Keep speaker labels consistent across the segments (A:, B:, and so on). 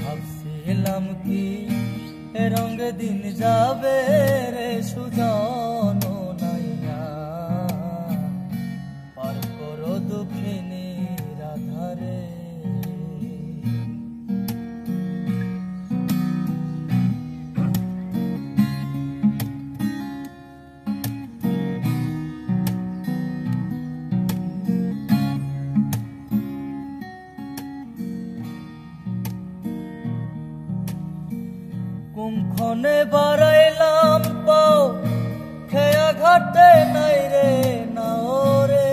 A: ভাবছিলাম কি রঙ দিন যাবে রে সুজন নাইয়া, পার করো দুঃখিনী রাধারে। কুমখনে বাড়াইলাম পাও খেয়া ঘাটে নাই রে নাও রে,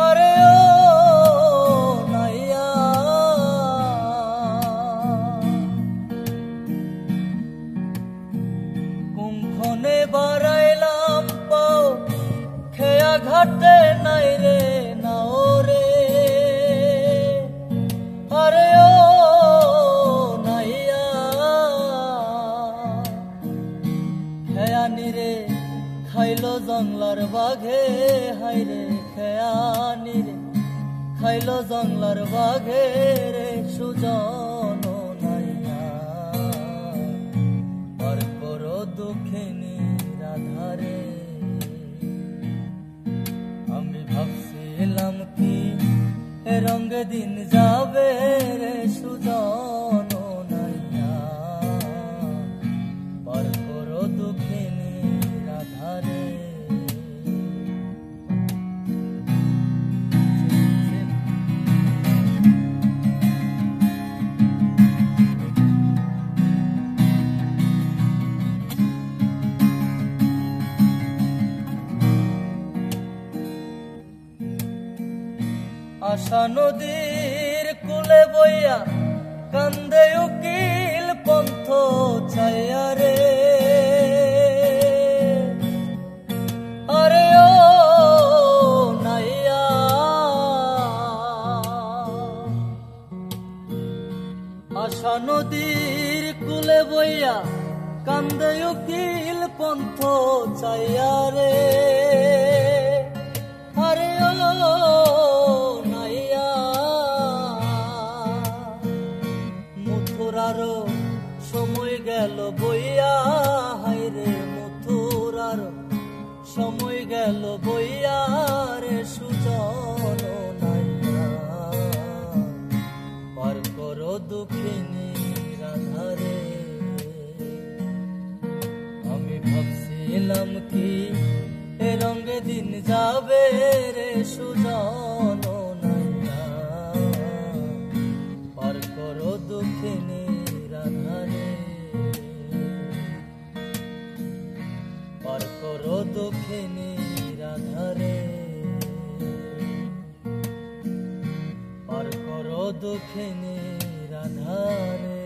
A: আরে ও নাইয়া। কুমখনে বাড়াইলাম পাও খেয়া ঘাটে নাই রে নাও রে, আরে ও নাইয়া। খেয়ানি রে খাইলো জংলার বাঘে, হাইরে খেয়ানি রে খাইলো জংলার বাঘে রে সুজন নাইয়া, পার করো দুঃখিনী রাধারে। আমি ভাবছিলাম কি রঙ দিন যাবে রে সুজন নাইয়া, পার করো দুঃখিনী রাধারে। আশা নদীর কুলে বইয়া কান্দে উকিল পন্থ চাইয়া রে, আরে ও নাইয়া। আশা নদীর কুলে বইয়া কান্দে উকিল পন্থ চাইয়া রে, আরে ও নাইয়া। মথুরারও সময় গেল বইয়া, হাইরে মথুরারও সময় গেল বইয়া রে সুজন নাইয়া, পার করো দুঃখিনী রাধারে। আমি ভাবছিলাম কি রঙ দিন যাবে রে সুজন নাইয়া, পার করো দুঃখিনী রাধারে, পার করো দুঃখিনী রাধারে, পার করো দুঃখিনী রাধারে।